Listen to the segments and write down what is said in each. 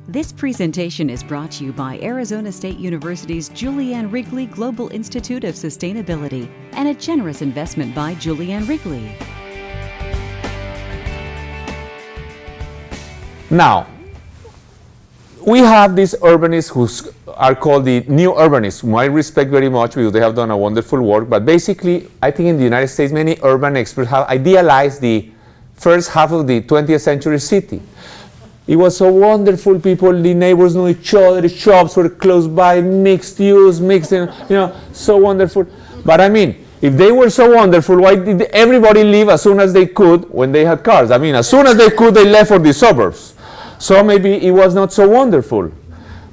This presentation is brought to you by Arizona State University's Julianne Wrigley Global Institute of Sustainability and a generous investment by Julianne Wrigley. Now, we have these urbanists who are called the new urbanists, whom I respect very much because they have done a wonderful work. But basically, I think in the United States, many urban experts have idealized the first half of the 20th century city. It was so wonderful. People, the neighbors knew each other. The shops were close by, mixed use, so wonderful. But I mean, if they were so wonderful, why did everybody leave as soon as they could when they had cars? I mean, as soon as they could, they left for the suburbs. So maybe it was not so wonderful.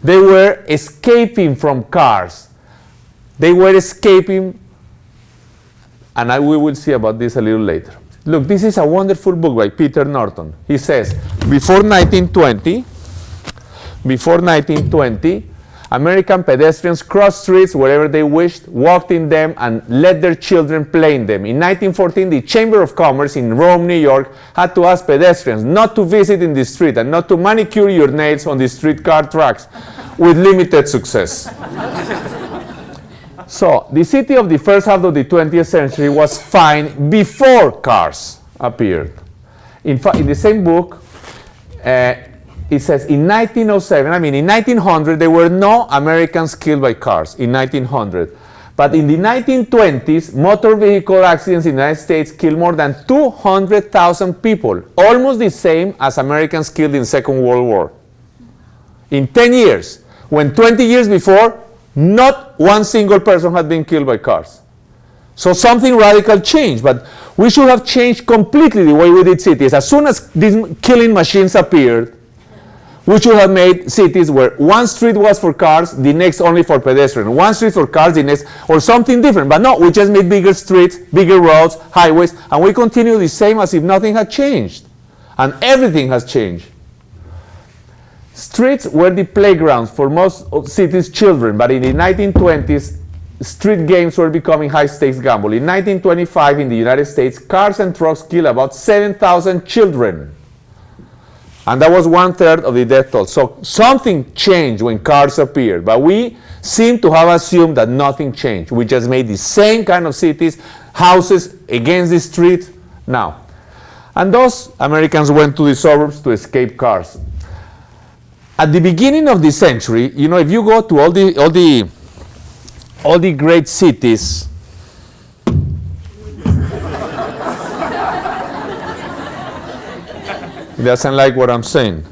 They were escaping from cars. They were escaping, and we will see about this a little later. Look, this is a wonderful book by Peter Norton. He says, before 1920, American pedestrians crossed streets wherever they wished, walked in them, and let their children play in them. In 1914, the Chamber of Commerce in Rome, New York, had to ask pedestrians not to visit in the street and not to manicure your nails on the streetcar tracks, with limited success. So, the city of the first half of the 20th century was fine before cars appeared. In fact, in the same book, it says in 1907, in 1900, there were no Americans killed by cars, in 1900. But in the 1920s, motor vehicle accidents in the United States killed more than 200,000 people, almost the same as Americans killed in the Second World War. In 10 years, when 20 years before, not one single person had been killed by cars. So something radical changed, but we should have changed completely the way we did cities. As soon as these killing machines appeared, we should have made cities where one street was for cars, the next only for pedestrians. One street for cars, the next, or something different. But no, we just made bigger streets, bigger roads, highways, and we continue the same as if nothing had changed. And everything has changed. Streets were the playgrounds for most of cities' children, but in the 1920s, street games were becoming high-stakes gamble. In 1925, in the United States, cars and trucks killed about 7,000 children. And that was 1/3 of the death toll. So something changed when cars appeared, but we seem to have assumed that nothing changed. We just made the same kind of cities, houses against the street now. And those Americans went to the suburbs to escape cars. At the beginning of the century, if you go to all the great cities, he doesn't like what I'm saying.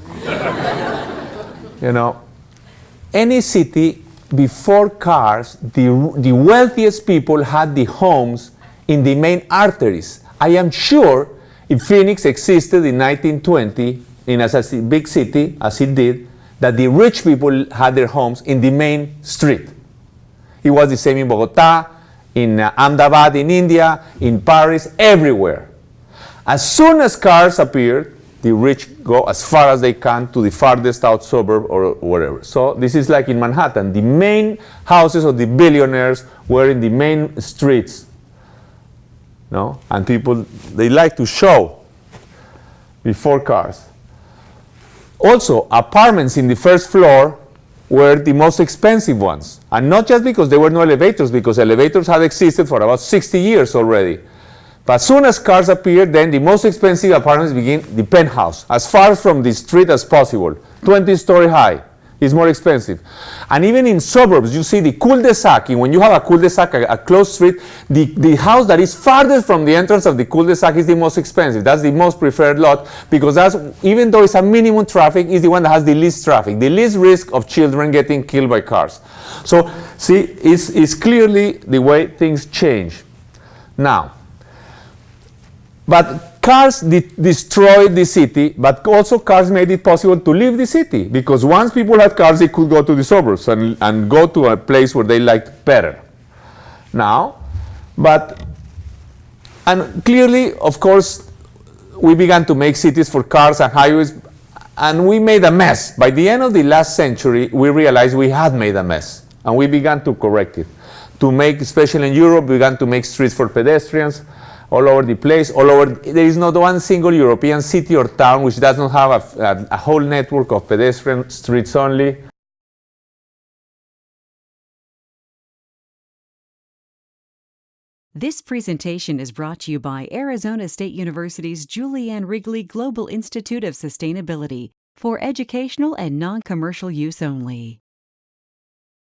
Any city before cars, the wealthiest people had the homes in the main arteries. I am sure if Phoenix existed in 1920 in a big city as it did, that the rich people had their homes in the main street. It was the same in Bogotá, in Ahmedabad in India, in Paris, everywhere. As soon as cars appeared, the rich go as far as they can to the farthest out suburb or wherever. So this is like in Manhattan. The main houses of the billionaires were in the main streets. And people, they like to show before cars. Also, apartments in the first floor were the most expensive ones. And not just because there were no elevators, because elevators had existed for about 60 years already. But as soon as cars appeared, then the most expensive apartments begin the penthouse, as far from the street as possible, 20-story high. Is more expensive. And even in suburbs, you see the cul-de-sac. When you have a cul-de-sac, a closed street, the house that is farthest from the entrance of the cul-de-sac is the most expensive. That's the most preferred lot, because that's, even though it's a minimum traffic, is the one that has the least traffic, the least risk of children getting killed by cars. So, see, it's clearly the way things change. Now, but cars destroyed the city, but also cars made it possible to leave the city, because once people had cars, they could go to the suburbs and go to a place where they liked better. Now, and clearly, of course, we began to make cities for cars and highways, and we made a mess. By the end of the last century, we realized we had made a mess, and we began to correct it. To make, especially in Europe, we began to make streets for pedestrians, all over the place, there is not one single European city or town which does not have a whole network of pedestrian streets only. This presentation is brought to you by Arizona State University's Julianne Wrigley Global Institute of Sustainability for educational and non-commercial use only.